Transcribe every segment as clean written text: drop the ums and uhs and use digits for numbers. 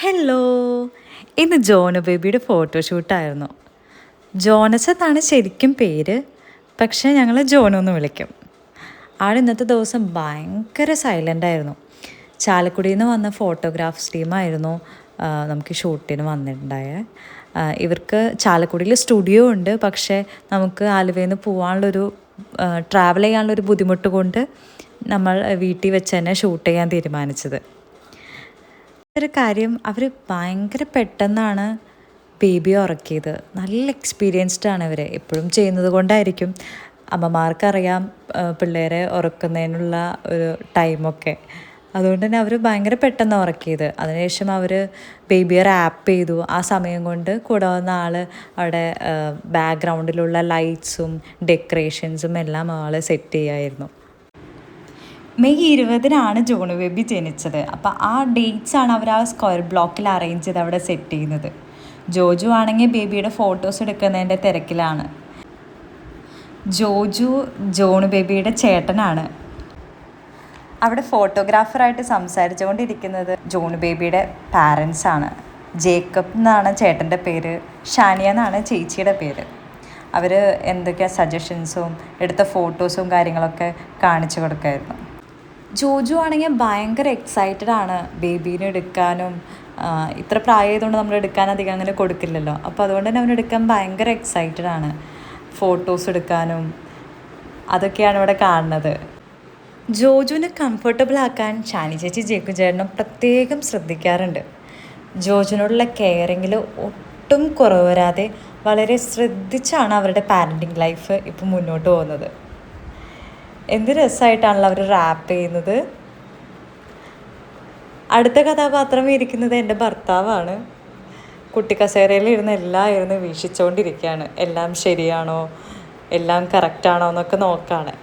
Hello, ഇന്ന് ജോനു ബേബിയുടെ ഫോട്ടോഷൂട്ടായിരുന്നു. Jonas എന്നാണ് ശരിക്കും പേര്, പക്ഷേ ഞങ്ങൾ ജോനു എന്ന് വിളിക്കും. ആൾ ഇന്നത്തെ ദിവസം ഭയങ്കര സൈലൻ്റായിരുന്നു. ചാലക്കുടിയിൽ നിന്ന് വന്ന ഫോട്ടോഗ്രാഫ്സ് ടീമായിരുന്നു നമുക്ക് ഷൂട്ടിന് വന്നിട്ടുണ്ടായ. ഇവർക്ക് ചാലക്കുടിയിൽ സ്റ്റുഡിയോ ഉണ്ട്, പക്ഷേ നമുക്ക് ആലുവയിൽ നിന്ന് പോകാനുള്ളൊരു ട്രാവൽ ചെയ്യാനുള്ളൊരു ബുദ്ധിമുട്ട് കൊണ്ട് നമ്മൾ വീട്ടിൽ വെച്ച് തന്നെ ഷൂട്ട് ചെയ്യാൻ തീരുമാനിച്ചത്. ഒരു കാര്യം, അവർ ഭയങ്കര പെട്ടെന്നാണ് ബേബിയെ ഉറക്കിയത്. നല്ല എക്സ്പീരിയൻസ്ഡ് ആണ് അവർ. എപ്പോഴും ചെയ്യുന്നത് കൊണ്ടായിരിക്കും. അമ്മമാർക്കറിയാം പിള്ളേരെ ഉറക്കുന്നതിനുള്ള ഒരു ടൈമൊക്കെ. അതുകൊണ്ട് തന്നെ അവർ ഭയങ്കര പെട്ടെന്ന് ഉറക്കിയത്. അതിനുശേഷം അവർ ബേബിയെ റാപ്പ് ചെയ്തു. ആ സമയം കൊണ്ട് കൂടെ വന്ന ആൾ അവിടെ ബാക്ക്ഗ്രൗണ്ടിലുള്ള ലൈറ്റ്സും ഡെക്കറേഷൻസും എല്ലാം ആൾ സെറ്റ് ചെയ്യായിരുന്നു. മെയ് 20-നാണ് ജോണു ബേബി ജനിച്ചത്. അപ്പോൾ ആ ഡേറ്റ്സാണ് അവർ ആ സ്ക്വയർ ബ്ലോക്കിൽ അറേഞ്ച് ചെയ്ത് അവിടെ സെറ്റ് ചെയ്യുന്നത്. ജോജു ആണെങ്കിൽ ബേബിയുടെ ഫോട്ടോസ് എടുക്കുന്നതിൻ്റെ തിരക്കിലാണ്. ജോജു ജോണു ബേബിയുടെ ചേട്ടനാണ്. അവിടെ ഫോട്ടോഗ്രാഫറായിട്ട് സംസാരിച്ചുകൊണ്ടിരിക്കുന്നത് ജോണു ബേബിയുടെ പാരൻസാണ്. ജേക്കബ് എന്നാണ് ചേട്ടൻ്റെ പേര്, ഷാനിയ എന്നാണ് ചേച്ചിയുടെ പേര്. അവർ എന്തൊക്കെയാണ് സജഷൻസും എടുത്ത ഫോട്ടോസും കാര്യങ്ങളൊക്കെ കാണിച്ചു കൊടുക്കുമായിരുന്നു. ജോജു ആണെങ്കിൽ ഭയങ്കര എക്സൈറ്റഡ് ആണ് ബേബീനെ എടുക്കാനും. ഇത്ര പ്രായമായതുകൊണ്ട് നമ്മൾ എടുക്കാൻ അധികം അങ്ങനെ കൊടുക്കില്ലല്ലോ. അപ്പോൾ അതുകൊണ്ട് തന്നെ അവനെടുക്കാൻ ഭയങ്കര എക്സൈറ്റഡ് ആണ്. ഫോട്ടോസ് എടുക്കാനും അതൊക്കെയാണ് ഇവിടെ കാണുന്നത്. ജോജുവിനെ കംഫർട്ടബിൾ ആക്കാൻ ഷാനി ചേച്ചി ജേക്കു ചേട്ടനും പ്രത്യേകം ശ്രദ്ധിക്കാറുണ്ട്. ജോജുവിനോടുള്ള കെയറിങ്ങിൽ ഒട്ടും കുറവ് വരാതെ വളരെ ശ്രദ്ധിച്ചാണ് അവരുടെ പാരൻറ്റിങ് ലൈഫ് ഇപ്പം മുന്നോട്ട് പോകുന്നത്. എന്ത് രസമായിട്ടാണല്ലോ അവർ റാപ്പ് ചെയ്യുന്നത്. അടുത്ത കഥാപാത്രം ഇരിക്കുന്നത് എൻ്റെ ഭർത്താവാണ്. കുട്ടിക്കസേരയിൽ ഇരുന്ന് എല്ലാം ഇരുന്ന് വീക്ഷിച്ചുകൊണ്ടിരിക്കുകയാണ്. എല്ലാം ശരിയാണോ, എല്ലാം കറക്റ്റാണോ എന്നൊക്കെ നോക്കാണ്.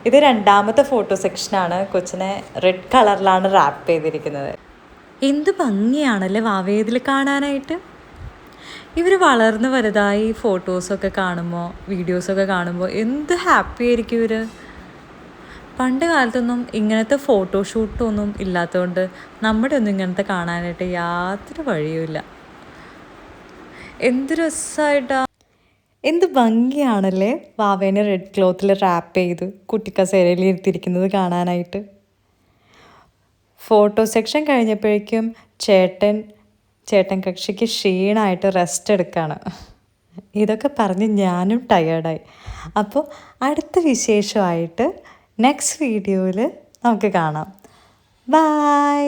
ഇത് രണ്ടാമത്തെ ഫോട്ടോ സെക്ഷനാണ്. കൊച്ചിനെ റെഡ് കളറിലാണ് റാപ്പ് ചെയ്തിരിക്കുന്നത്. എന്ത് ഭംഗിയാണല്ലേ വാവേദിൽ കാണാനായിട്ട്. ഇവർ വളർന്ന് വലുതായി ഫോട്ടോസൊക്കെ കാണുമ്പോൾ, വീഡിയോസൊക്കെ കാണുമ്പോൾ എന്ത് ഹാപ്പി ആയിരിക്കും ഇവർ. പണ്ട് കാലത്തൊന്നും ഇങ്ങനത്തെ ഫോട്ടോഷൂട്ടൊന്നും ഇല്ലാത്തതുകൊണ്ട് നമ്മുടെ ഒന്നും ഇങ്ങനത്തെ കാണാനായിട്ട് യാതൊരു വഴിയുമില്ല. എന്ത് രസമായിട്ടാ, എന്ത് ഭംഗിയാണല്ലേ വാവേനെ റെഡ് ക്ലോത്തിൽ റാപ്പ് ചെയ്ത് കുട്ടിക്കസേരയിൽ ഇരുത്തിയിരിക്കുന്നത് കാണാനായിട്ട്. ഫോട്ടോ സെക്ഷൻ കഴിഞ്ഞപ്പോഴേക്കും ചേട്ടൻ കക്ഷിക്ക് ക്ഷീണമായിട്ട് റെസ്റ്റ് എടുക്കുകയാണ്. ഇതൊക്കെ പറഞ്ഞ് ഞാനും ടയേർഡായി. അപ്പോൾ അടുത്ത വിശേഷമായിട്ട് നെക്സ്റ്റ് വീഡിയോയിൽ നമുക്ക് കാണാം. ബൈ.